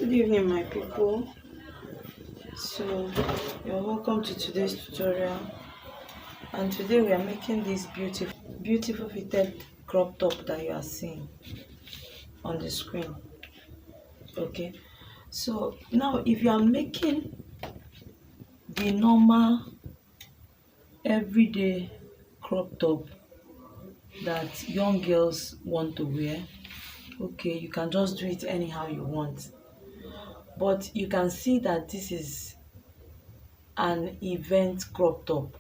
Good evening, my people. So you're welcome to today's tutorial, and today we are making this beautiful fitted crop top that you are seeing on the screen. Okay, so now if you are making the normal everyday crop top that young girls want to wear, okay, you can just do it anyhow you want, but you can see that this is an event crop top.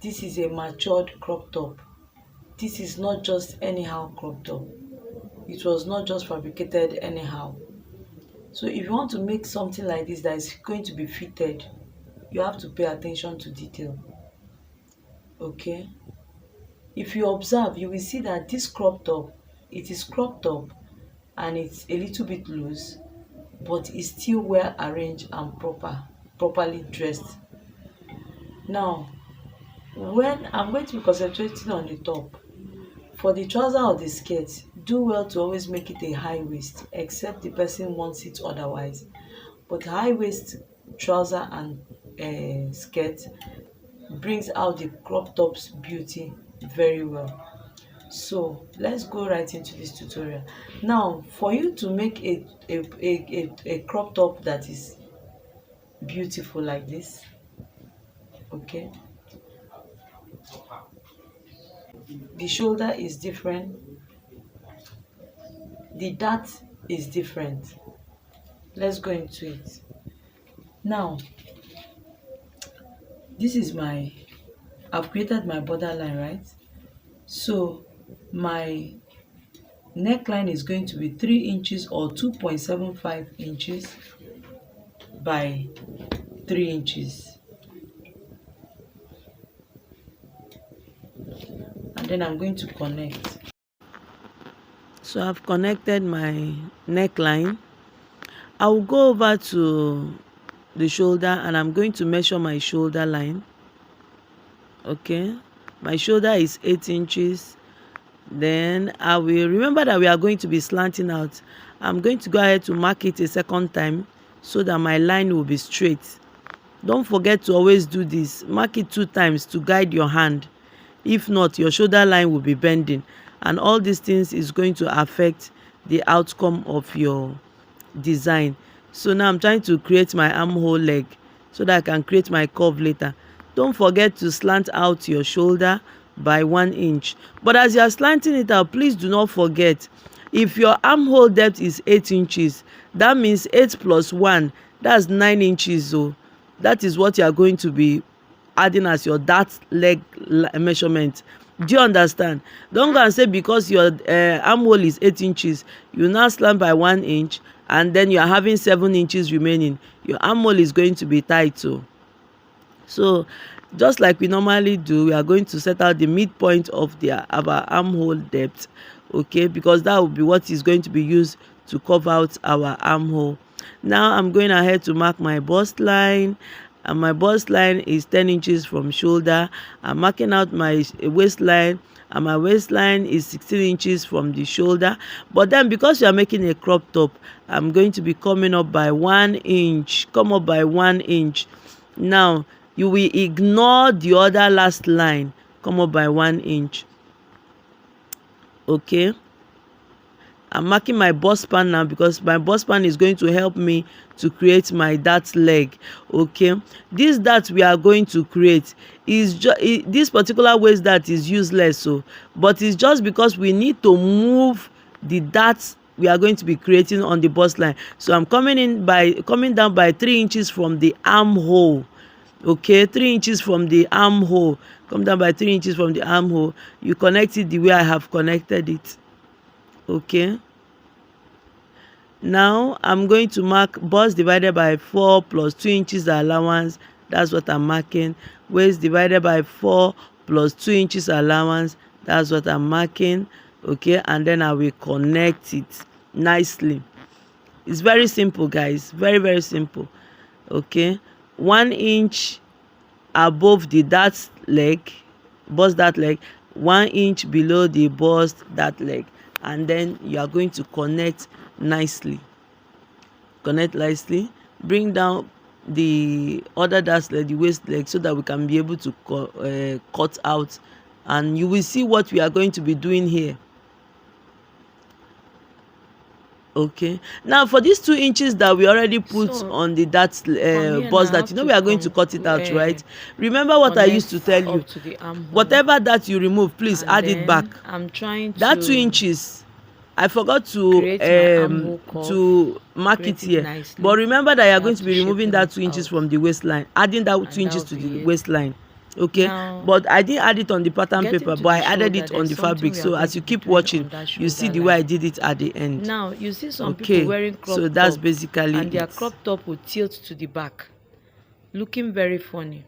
This is a matured crop top. This is not just anyhow crop top. It was not just fabricated anyhow. So if you want to make something like this that is going to be fitted, you have to pay attention to detail. Okay? If you observe, you will see that this crop top, it is crop top and it's a little bit loose, but it's still well arranged and properly dressed. Now, when I'm going to be concentrating on the top, for the trouser or the skirt, do well to always make it a high waist, except the person wants it otherwise. But high waist trouser and skirt brings out the crop top's beauty very well. So let's go right into this tutorial. Now, for you to make a crop top that is beautiful like this, okay, the shoulder is different, the dart is different. Let's go into it. Now, this is I've created my borderline, right? So my neckline is going to be 3 inches or 2.75 inches by 3 inches. And then I'm going to connect. So I've connected my neckline. I will go over to the shoulder and I'm going to measure my shoulder line. Okay, my shoulder is 8 inches. Then I will remember that we are going to be slanting out. I'm going to go ahead to mark it a second time so that my line will be straight. Don't forget to always do this. Mark it 2 times to guide your hand. If not, your shoulder line will be bending, and all these things is going to affect the outcome of your design. So now I'm trying to create my armhole leg so that I can create my curve later. Don't forget to slant out your shoulder by 1 inch. But as you are slanting it out, please do not forget, if your armhole depth is 8 inches, that means 8 plus 1, that's 9 inches. So that is what you are going to be adding as your dart leg measurement. Do you understand? Don't go and say because your armhole is 8 inches, you now slant by 1 inch and then you are having 7 inches remaining. Your armhole is going to be tight too. So just like we normally do, we are going to set out the midpoint of our armhole depth, okay, because that will be what is going to be used to cover out our armhole. Now I'm going ahead to mark my bust line, and my bust line is 10 inches from shoulder. I'm marking out my waistline, and my waistline is 16 inches from the shoulder. But then because you are making a crop top, I'm going to be coming up by 1 inch. Come up by 1 inch. Now you will ignore the other last line. Come up by 1 inch. Okay, I'm marking my bust span now because my bust span is going to help me to create my dart leg. Okay, this dart we are going to create is this particular waist dart is useless, so but it's just because we need to move the darts we are going to be creating on the bust line. So I'm coming down by 3 inches from the armhole. Okay, 3 inches from the armhole. Come down by 3 inches from the armhole. You connect it the way I have connected it. Okay, now I'm going to mark bust divided by 4 plus 2 inches allowance. That's what I'm marking. Waist divided by 4 plus 2 inches allowance. That's what I'm marking. Okay, and then I will connect it nicely. It's very simple, guys. Very, very simple. Okay, 1 inch above the dart leg, bust dart leg, 1 inch below the bust dart leg, and then you are going to connect nicely. connect nicely, bring down the other dart leg, the waist leg, so that we can be able to cut out, and you will see what we are going to be doing here. Okay, now for these 2 inches that we already put on the dart bust, that you know we are going to cut it out, right? Remember what I used to tell you, whatever that you remove, please add it back. I'm trying that 2 inches, I forgot to mark it here, but remember that you are going to be removing that 2 inches from the waistline, adding that 2 inches to the waistline. Okay, but I didn't add it on the pattern paper, but I added it on the fabric. So as you keep watching, you see the way I did it at the end. Now you see some people wearing crop top, so that's basically and their crop top will tilt to the back, looking very funny.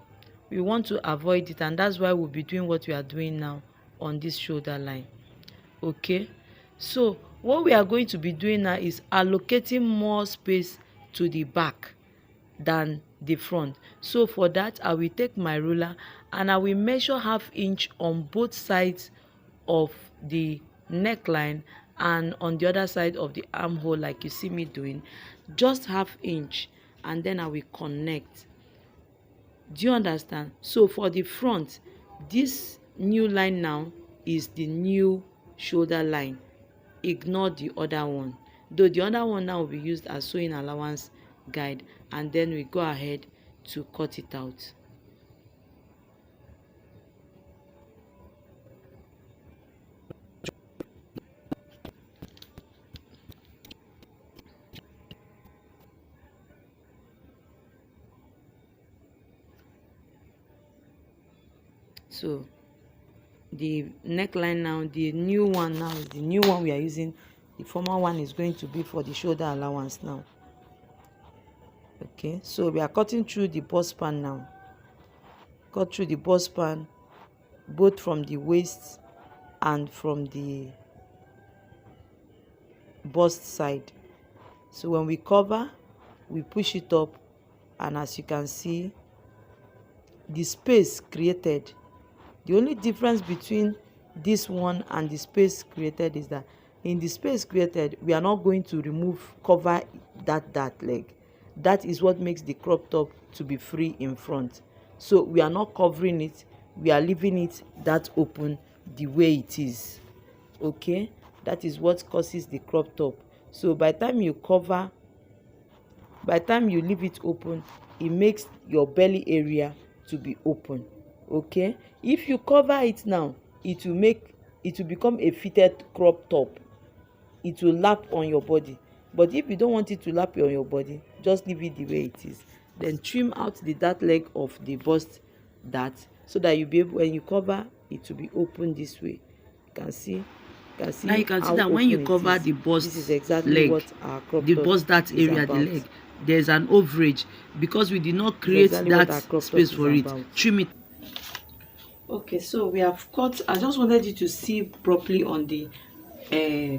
We want to avoid it, and that's why we'll be doing what we are doing now on this shoulder line. Okay, so what we are going to be doing now is allocating more space to the back than the front. So for that, I will take my ruler and I will measure 1/2 inch on both sides of the neckline and on the other side of the armhole, like you see me doing, just 1/2 inch, and then I will connect. Do you understand? So for the front, this new line now is the new shoulder line. Ignore the other one, though the other one now will be used as sewing allowance guide, and then we go ahead to cut it out. So the neckline now, the new one now is the new one we are using. The former one is going to be for the shoulder allowance now. Okay, so we are cutting through the bust span now. Cut through the bust span, both from the waist and from the bust side. So when we cover, we push it up, and as you can see, the space created, the only difference between this one and the space created is that in the space created, we are not going to cover that leg. That is what makes the crop top to be free in front. So we are not covering it, we are leaving it that open the way it is. Okay, that is what causes the crop top. So by the time you leave it open, it makes your belly area to be open. Okay, if you cover it now, it will become a fitted crop top. It will lap on your body. But if you don't want it to lap on your body, just leave it the way it is. Then trim out the dart leg of the bust dart, so that you'll be able, when you cover, it will be open this way. You can see now you can see that when you cover the bust this is exactly leg, what our crop the bust dart area, the leg, there's an overage because we did not create that space for it. Trim it. Okay, so we have cut. I just wanted you to see properly on the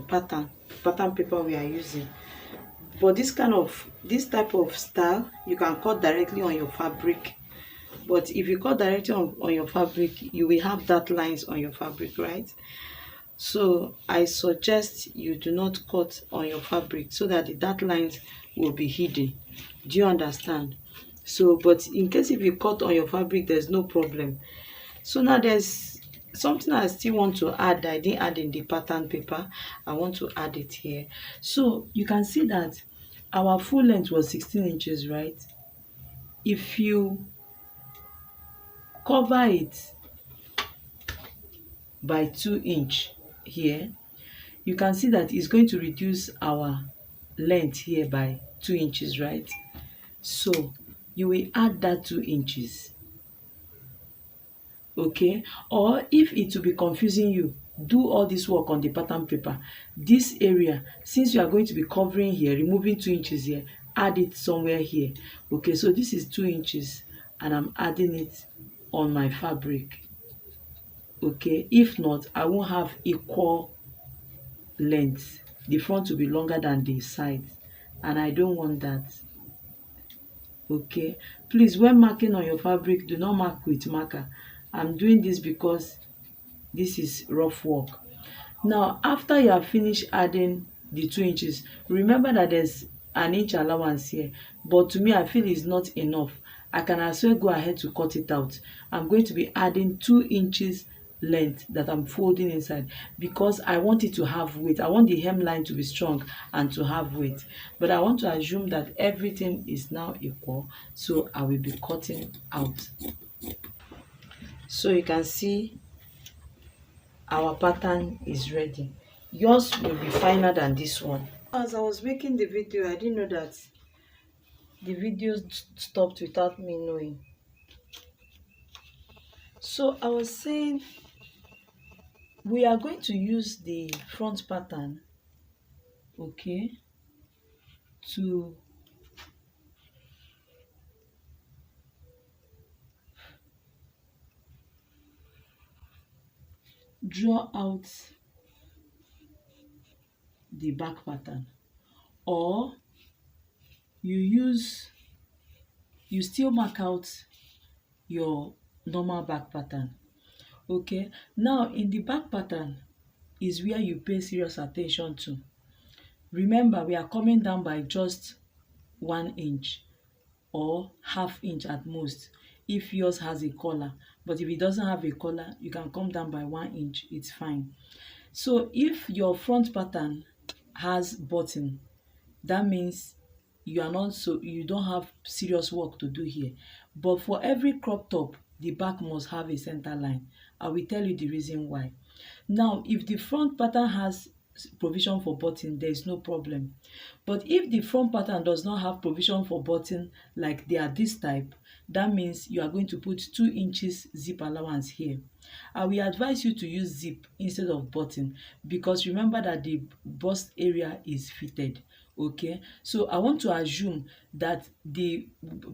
pattern paper we are using. But this type of style, you can cut directly on your fabric. But if you cut directly on your fabric, you will have dart lines on your fabric, right? So I suggest you do not cut on your fabric, so that the dart lines will be hidden. Do you understand? So, but in case if you cut on your fabric, there's no problem. So now there's something I still want to add that I didn't add in the pattern paper. I want to add it here. So you can see that our full length was 16 inches, right? If you cover it by 2 inch here, you can see that it's going to reduce our length here by 2 inches, right? So you will add that 2 inches. Okay, or if it will be confusing you, do all this work on the pattern paper. This area, since you are going to be covering here, removing 2 inches here, add it somewhere here. Okay, so this is 2 inches and I'm adding it on my fabric. Okay, if not, I won't have equal length. The front will be longer than the side, and I don't want that. Okay, please, when marking on your fabric, do not mark with marker. I'm doing this because this is rough work. Now after you have finished adding the 2 inches, remember that there's an inch allowance here, but to me I feel it's not enough. I can as well go ahead to cut it out. I'm going to be adding 2 inches length that I'm folding inside, because I want it to have weight. I want the hemline to be strong and to have weight, but I want to assume that everything is now equal, so I will be cutting out. So you can see our pattern is ready. Yours will be finer than this one. As I was making the video, I didn't know that the video stopped without me knowing. So I was saying we are going to use the front pattern, okay, to draw out the back pattern, or you still mark out your normal back pattern. Okay, now in the back pattern is where you pay serious attention to. Remember, we are coming down by just 1 inch or half inch at most if yours has a collar, but if it doesn't have a collar, you can come down by 1 inch, it's fine. So if your front pattern has button, that means you don't have serious work to do here. But for every crop top, the back must have a center line. I will tell you the reason why. Now, if the front pattern has provision for button, there is no problem. But if the front pattern does not have provision for button, like they are this type, that means you are going to put 2 inches zip allowance here. I will advise you to use zip instead of button, because remember that the bust area is fitted. Okay, so I want to assume that the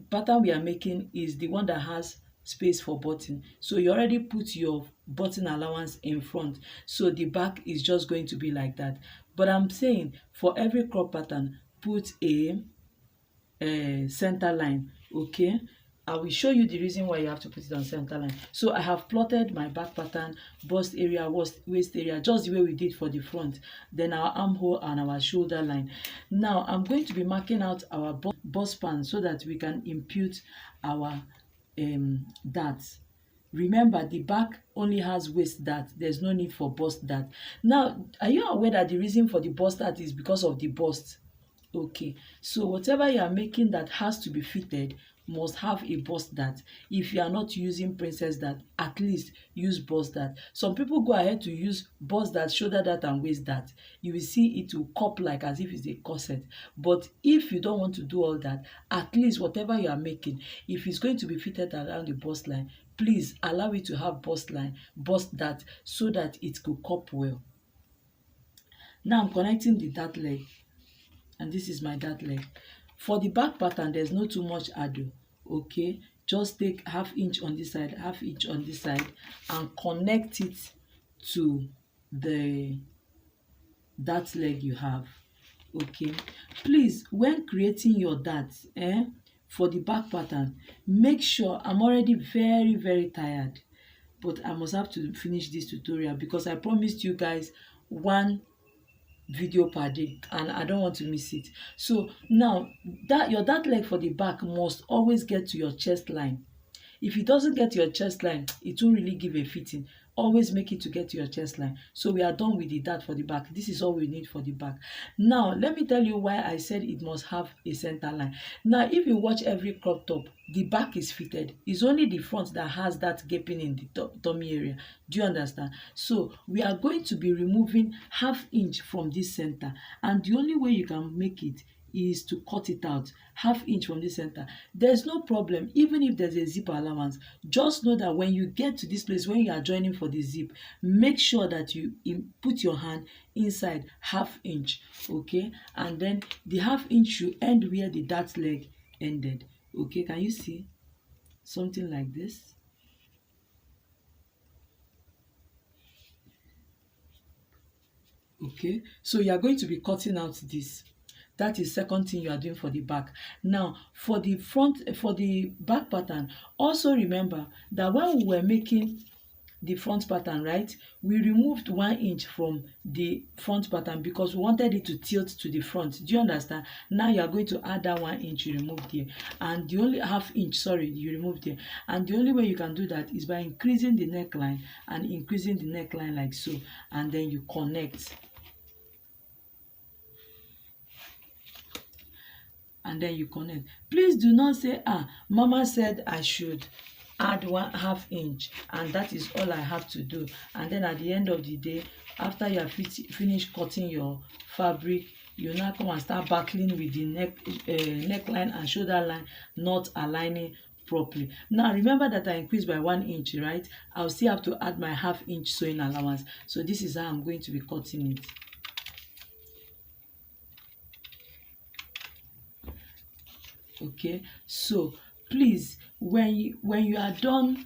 pattern we are making is the one that has space for button, so you already put your button allowance in front, so the back is just going to be like that. But I'm saying for every crop pattern, put a center line. Okay, I will show you the reason why you have to put it on center line. So I have plotted my back pattern, bust area, waist area, just the way we did for the front, then our armhole and our shoulder line. Now I'm going to be marking out our bust span so that we can impute our darts. Remember, the back only has waist dart, there's no need for bust dart. Now, are you aware that the reason for the bust dart is because of the bust? Okay, so whatever you are making that has to be fitted must have a bust dart. If you are not using princess dart, at least use bust dart. Some people go ahead to use bust dart, shoulder dart and waist dart. You will see it will cup like as if it's a corset. But if you don't want to do all that, at least whatever you are making, if it's going to be fitted around the bust line, please allow it to have bust dart, so that it could cup well. Now I'm connecting the dart leg, and this is my dart leg. For the back pattern, there's not too much ado. Okay, just take half inch on this side, half inch on this side, and connect it to the dart leg you have. Okay, please, when creating your darts for the back pattern, make sure, I'm already very tired, but I must have to finish this tutorial because I promised you guys one video per day and I don't want to miss it. So now that your dart leg for the back must always get to your chest line. If it doesn't get to your chest line, it won't really give a fitting. Always make it to get to your chest line. So we are done with the dart for the back. This is all we need for the back. Now let me tell you why I said it must have a center line. Now if you watch every crop top, the back is fitted. It's only the front that has that gaping in the tummy area. Do you understand? So we are going to be removing half inch from this center, and the only way you can make it is to cut it out half inch from the center. There's no problem even if there's a zip allowance. Just know that when you get to this place, when you are joining for the zip, make sure that you put your hand inside half inch. Okay, and then the half inch should end where the dart leg ended. Okay, can you see something like this? Okay, so you are going to be cutting out this. That is second thing you are doing for the back. Now for the front, for the back pattern, also remember that when we were making the front pattern, right? We removed 1 inch from the front pattern because we wanted it to tilt to the front. Do you understand? Now you are going to add that 1 inch you removed here, and the only half inch, sorry, you removed here. And the only way you can do that is by increasing the neckline and increasing the neckline like so, and then you connect. And then you connect. Please do not say, mama said I should add 1/2 inch and that is all I have to do, and then at the end of the day, after you have finished cutting your fabric, you now come and start battling with the neckline and shoulder line not aligning properly. Now remember that I increased by 1 inch, right? I'll still have to add my ½ inch sewing allowance. So this is how I'm going to be cutting it. Okay, so please, when you are done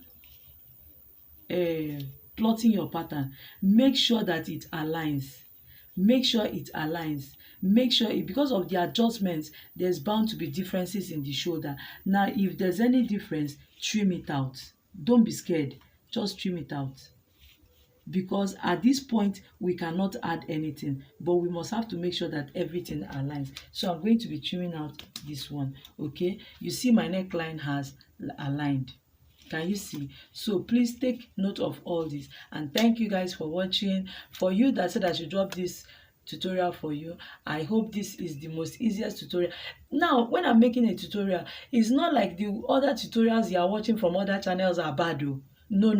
plotting your pattern, make sure that it aligns. Make sure it aligns. Make sure it, because of the adjustments, there's bound to be differences in the shoulder. Now if there's any difference, trim it out. Don't be scared, just trim it out. Because at this point we cannot add anything, but we must have to make sure that everything aligns. So I'm going to be trimming out this one. Okay, you see my neckline has aligned. Can you see? So please take note of all this, and thank you guys for watching. For you that said I should drop this tutorial for you, I hope this is the most easiest tutorial. Now when I'm making a tutorial, it's not like the other tutorials you are watching from other channels are bad though. No.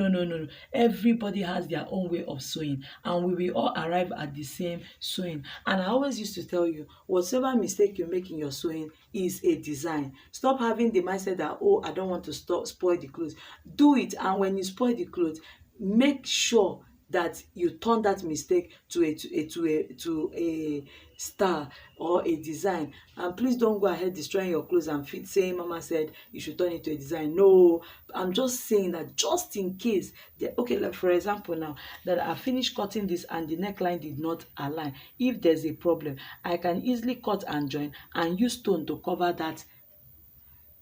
Everybody has their own way of sewing, and we will all arrive at the same sewing. And I always used to tell you, whatever mistake you make in your sewing is a design. Stop having the mindset that, oh, I don't want to spoil the clothes. Do it, and when you spoil the clothes, make sure that you turn that mistake to a star or a design. And please don't go ahead destroying your clothes and saying mama said you should turn it to a design. No, I'm just saying that just in case okay, like for example now that I finished cutting this and the neckline did not align, if there's a problem, I can easily cut and join and use stone to cover that.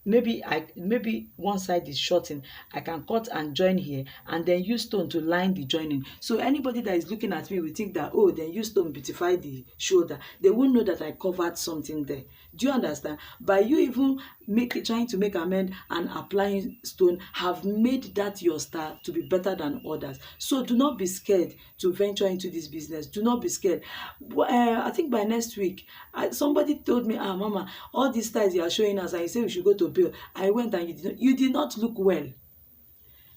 Maybe one side is shorting, I can cut and join here and then use stone to line the joining. So anybody that is looking at me will think that, oh, then use stone beautify the shoulder. They won't know that I covered something there. Do you understand? By you even trying to make amend and applying stone have made that your style to be better than others. So do not be scared to venture into this business. Do not be scared. I think by next week, somebody told me, mama, all these styles you are showing us and you say we should go to Bill. I went and you did not look well.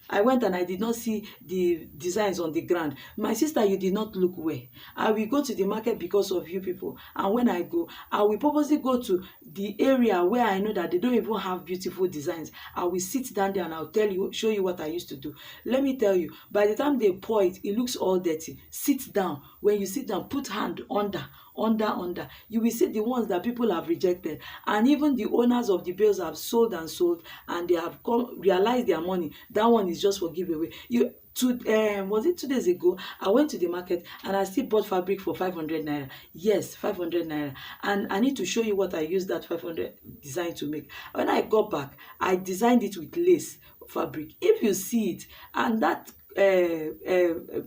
I went and I did not see the designs on the ground. My sister, you did not look well. I will go to the market because of you people. And when I go, I will purposely go to the area where I know that they don't even have beautiful designs. I will sit down there and I'll show you what I used to do. Let me tell you, by the time they pour it, it looks all dirty. Sit down. When you sit down, put hand under. You will see the ones that people have rejected, and even the owners of the bales have sold and they have realized their money. That one is just for giveaway. Was it 2 days ago? I went to the market and I still bought fabric for 500 naira. Yes, 500 naira. And I need to show you what I used that 500 design to make. When I got back, I designed it with lace fabric. If you see it, and that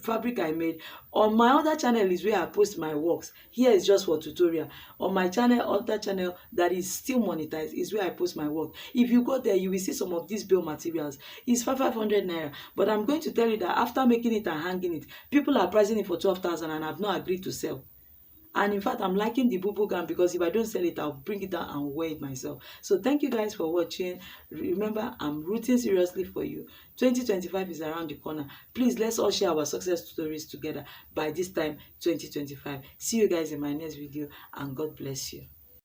fabric I made on my other channel is where I post my works. Here is just for tutorial. On my other channel that is still monetized is where I post my work. If you go there, you will see some of these bill materials. It's 500 naira, but I'm going to tell you that after making it and hanging it, people are pricing it for 12,000 and I've not agreed to sell. And in fact, I'm liking the boo gown because if I don't sell it, I'll bring it down and wear it myself. So thank you guys for watching. Remember, I'm rooting seriously for you. 2025 is around the corner. Please, let's all share our success stories together by this time, 2025. See you guys in my next video, and God bless you.